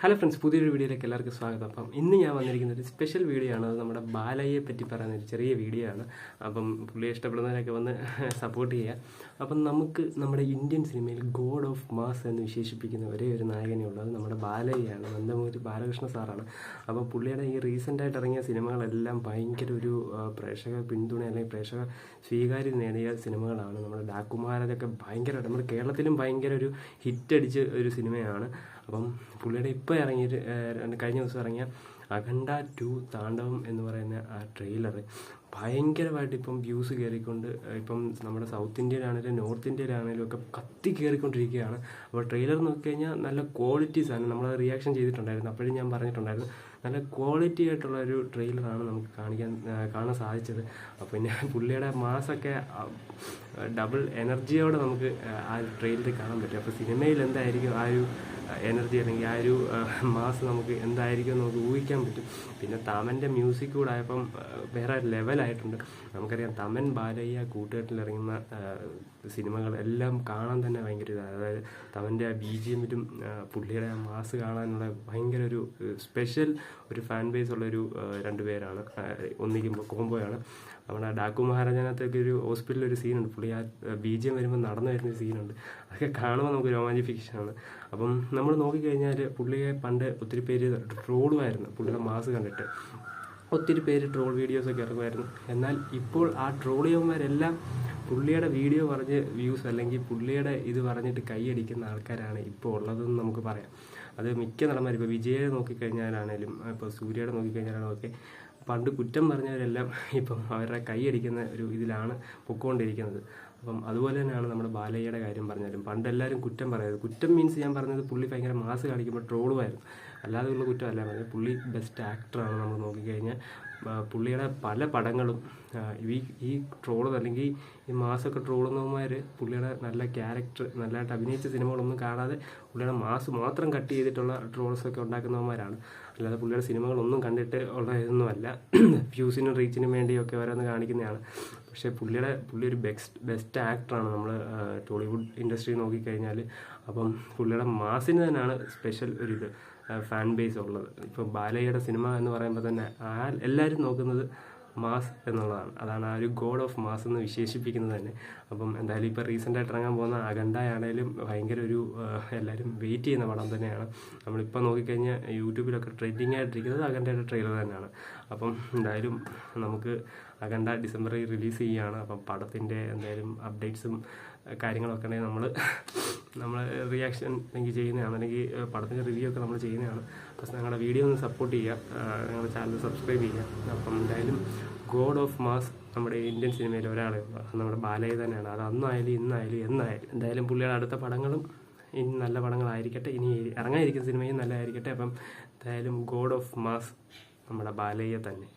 Hello friends, പുതിയൊരു വീഡിയോയിലേക്ക് എല്ലാവർക്കും സ്വാഗതം. അപ്പം ഇന്ന് ഞാൻ വന്നിരിക്കുന്ന ഒരു സ്പെഷ്യൽ വീഡിയോ ആണ്. അത് നമ്മുടെ ബാലയെ പറ്റി പറയുന്ന ഒരു ചെറിയ വീഡിയോ ആണ്. അപ്പം പുള്ളിയെ ഇഷ്ടപ്പെടുന്നവരൊക്കെ വന്ന് സപ്പോർട്ട് ചെയ്യുക. അപ്പം നമുക്ക് നമ്മുടെ ഇന്ത്യൻ സിനിമയിൽ ഗോഡ് ഓഫ് മാസ് എന്ന് വിശേഷിപ്പിക്കുന്ന ഒരേ ഒരു നായകനേ ഉള്ളത് നമ്മുടെ ബാലയാണ്, നന്ദമൂരി ബാലകൃഷ്ണ സാറാണ്. അപ്പം പുള്ളിയുടെ ഈ റീസെൻ്റായിട്ട് ഇറങ്ങിയ സിനിമകളെല്ലാം ഭയങ്കര ഒരു പ്രേക്ഷക പിന്തുണ അല്ലെങ്കിൽ പ്രേക്ഷക സ്വീകാര്യത നേടിയ സിനിമകളാണ്. നമ്മുടെ ഡാക്കുമാരതൊക്കെ ഭയങ്കര, നമ്മുടെ കേരളത്തിലും ഭയങ്കര ഒരു ഹിറ്റടിച്ച ഒരു സിനിമയാണ്. അപ്പം പുള്ളിയുടെ ഇപ്പോൾ ഇറങ്ങിയിട്ട് കഴിഞ്ഞ ദിവസം ഇറങ്ങിയ അഖണ്ഡ 2 താണ്ഡവം എന്ന് പറയുന്ന ആ ട്രെയിലർ ഭയങ്കരമായിട്ട് ഇപ്പം വ്യൂസ് കയറിക്കൊണ്ട് ഇപ്പം നമ്മുടെ സൗത്ത് ഇന്ത്യയിലാണെങ്കിലും നോർത്ത് ഇന്ത്യയിലാണെങ്കിലും ഒക്കെ കത്തി കയറിക്കൊണ്ടിരിക്കുകയാണ്. അപ്പോൾ ട്രെയിലർ നോക്കിക്കഴിഞ്ഞാൽ നല്ല ക്വാളിറ്റീസാണ്. നമ്മൾ റിയാക്ഷൻ ചെയ്തിട്ടുണ്ടായിരുന്നു, അപ്പോഴും ഞാൻ പറഞ്ഞിട്ടുണ്ടായിരുന്നു നല്ല ക്വാളിറ്റി ആയിട്ടുള്ള ഒരു ട്രെയിലറാണ് നമുക്ക് കാണാൻ സാധിച്ചത്. അപ്പോൾ പിന്നെ പുള്ളിയുടെ മാസൊക്കെ ഡബിൾ എനർജിയോടെ നമുക്ക് ആ ട്രെയിലറിൽ കാണാൻ പറ്റും. അപ്പോൾ സിനിമയിൽ എന്തായിരിക്കും ആ ഒരു എനർജി അല്ലെങ്കിൽ ആ ഒരു മാസ് നമുക്ക് എന്തായിരിക്കും നമുക്ക് ഊഹിക്കാൻ പറ്റും. പിന്നെ തമൻ്റെ മ്യൂസിക് കൂടെ ആയപ്പം വേറെ ലെവലായിട്ടുണ്ട്. നമുക്കറിയാം തമൻ ബാലയ്യ കൂട്ടുകെട്ടിൽ ഇറങ്ങുന്ന സിനിമകൾ എല്ലാം കാണാൻ തന്നെ ഭയങ്കര ഇതാണ്. അതായത് തമൻ്റെ ആ BGMിലും പുള്ളിയുടെ ആ മാസ് കാണാനുള്ള ഭയങ്കര ഒരു സ്പെഷ്യൽ ഒരു ഫാൻ ബേസ് ഉള്ളൊരു രണ്ടുപേരാണ് ഒന്നിക്കുമ്പോൾ കോംബോയാണ്. നമ്മുടെ ഡാക്കു മഹാരാജനകത്തൊക്കെ ഒരു ഹോസ്പിറ്റലിൽ ഒരു സീനുണ്ട്, പുള്ളി ആ BGM വരുമ്പോൾ നടന്നു വരുന്ന സീനുണ്ട്. അതൊക്കെ കാണുമ്പോൾ നമുക്ക് രോമാഞ്ചിഫിക്കേഷനാണ്. അപ്പം നമ്മൾ നോക്കിക്കഴിഞ്ഞാൽ പുള്ളിയെ പണ്ട് ഒത്തിരി പേര് ട്രോളുമായിരുന്നു. പുള്ളിയുടെ മാസ് കണ്ടിട്ട് ഒത്തിരി പേര് ട്രോൾ വീഡിയോസൊക്കെ ഇറങ്ങുമായിരുന്നു. എന്നാൽ ഇപ്പോൾ ആ ട്രോൾ ചെയ്യുന്നവരെല്ലാം പുള്ളിയുടെ വീഡിയോ പറഞ്ഞ് വ്യൂസ് അല്ലെങ്കിൽ പുള്ളിയുടെ ഇത് പറഞ്ഞിട്ട് കൈയടിക്കുന്ന ആൾക്കാരാണ് ഇപ്പോൾ ഉള്ളതെന്ന് നമുക്ക് പറയാം. അത് മിക്ക നടന്മാരും ഇപ്പോൾ വിജയെ നോക്കിക്കഴിഞ്ഞാലാണേലും ഇപ്പോൾ സൂര്യയുടെ നോക്കിക്കഴിഞ്ഞാലും ഒക്കെ പണ്ട് കുറ്റം പറഞ്ഞവരെല്ലാം ഇപ്പം അവരുടെ കൈയടിക്കുന്ന ഒരു ഇതിലാണ് പൊക്കോണ്ടിരിക്കുന്നത്. അപ്പം അതുപോലെ തന്നെയാണ് നമ്മുടെ ബാലയ്യയുടെ കാര്യം പറഞ്ഞാലും പണ്ട് എല്ലാവരും കുറ്റം പറയുന്നത്. കുറ്റം മീൻസ് ഞാൻ പറഞ്ഞത് പുള്ളി ഭയങ്കര മാസ് കാണിക്കുമ്പോൾ ട്രോളുമായിരുന്നു, അല്ലാതെ ഉള്ള കുറ്റമല്ല പറഞ്ഞത്. പുള്ളി ബെസ്റ്റ് ആക്ടറാണ്. നമ്മൾ നോക്കിക്കഴിഞ്ഞാൽ പുള്ളിയുടെ പല പടങ്ങളും ഈ ട്രോള് അല്ലെങ്കിൽ ഈ മാസൊക്കെ ട്രോളുന്നവന്മാർ പുള്ളിയുടെ നല്ല ക്യാരക്ടർ നല്ലതായിട്ട് അഭിനയിച്ച സിനിമകളൊന്നും കാണാതെ പുള്ളിയുടെ മാസ് മാത്രം കട്ട് ചെയ്തിട്ടുള്ള ട്രോൾസൊക്കെ ഉണ്ടാക്കുന്നവന്മാരാണ്. അല്ലാതെ പുള്ളിയുടെ സിനിമകളൊന്നും കണ്ടിട്ട് ഉള്ള ഇതൊന്നുമല്ല. വ്യൂസിനും റീച്ചിനും വേണ്ടിയൊക്കെ ഓരോന്ന് കാണിക്കുന്നതാണ്. പക്ഷേ പുള്ളി ഒരു ബെസ്റ്റ് ആക്ടറാണ് നമ്മൾ ടോളിവുഡ് ഇൻഡസ്ട്രി നോക്കിക്കഴിഞ്ഞാൽ. അപ്പം പുള്ളിയുടെ മാസിന് തന്നെയാണ് സ്പെഷ്യൽ ഒരിത് ഫാൻ ബേസ് ഉള്ളത്. ഇപ്പോൾ ബാലയ്യയുടെ സിനിമ എന്ന് പറയുമ്പോൾ തന്നെ എല്ലാവരും നോക്കുന്നത് മാസ് എന്നുള്ളതാണ്. അതാണ് ആ ഒരു ഗോഡ് ഓഫ് മാസ് എന്ന് വിശേഷിപ്പിക്കുന്നത് തന്നെ. അപ്പം എന്തായാലും ഇപ്പോൾ റീസെൻ്റായിട്ട് ഇറങ്ങാൻ പോകുന്ന അഖണ്ഡയാണേലും ഭയങ്കര ഒരു എല്ലാവരും വെയിറ്റ് ചെയ്യുന്ന പടം തന്നെയാണ്. നമ്മളിപ്പോൾ നോക്കിക്കഴിഞ്ഞാൽ യൂട്യൂബിലൊക്കെ ട്രെൻഡിങ് ആയിട്ടിരിക്കുന്നത് അഖണ്ഡയുടെ ട്രെയിലർ തന്നെയാണ്. അപ്പം എന്തായാലും നമുക്ക് അഖണ്ഡ ഡിസംബറിൽ റിലീസ് ചെയ്യുകയാണ്. അപ്പം പടത്തിൻ്റെ എന്തായാലും അപ്ഡേറ്റ്സും കാര്യങ്ങളൊക്കെ ഉണ്ടെങ്കിൽ നമ്മൾ റിയാക്ഷൻ അല്ലെങ്കിൽ ചെയ്യുന്നതാണ്, അല്ലെങ്കിൽ പടത്തിൻ്റെ റിവ്യൂ ഒക്കെ നമ്മൾ ചെയ്യുന്നതാണ്. പക്ഷേ ഞങ്ങളുടെ വീഡിയോ ഒന്ന് സപ്പോർട്ട് ചെയ്യുക, ഞങ്ങളുടെ ചാനൽ സബ്സ്ക്രൈബ് ചെയ്യുക. അപ്പം എന്തായാലും ഗോഡ് ഓഫ് മാസ് നമ്മുടെ ഇന്ത്യൻ സിനിമയിൽ ഒരാളെ നമ്മുടെ ബാലയ്യ തന്നെയാണ്. അത് അന്നായാലും ഇന്നായാലും എന്നായാലും എന്തായാലും പുള്ളിയുടെ അടുത്ത പടങ്ങളും ഇനി നല്ല പടങ്ങളായിരിക്കട്ടെ, ഇനി ഇറങ്ങാതിരിക്കുന്ന സിനിമയും നല്ലതായിരിക്കട്ടെ. അപ്പം എന്തായാലും ഗോഡ് ഓഫ് മാസ് നമ്മുടെ ബാലയ്യ തന്നെ.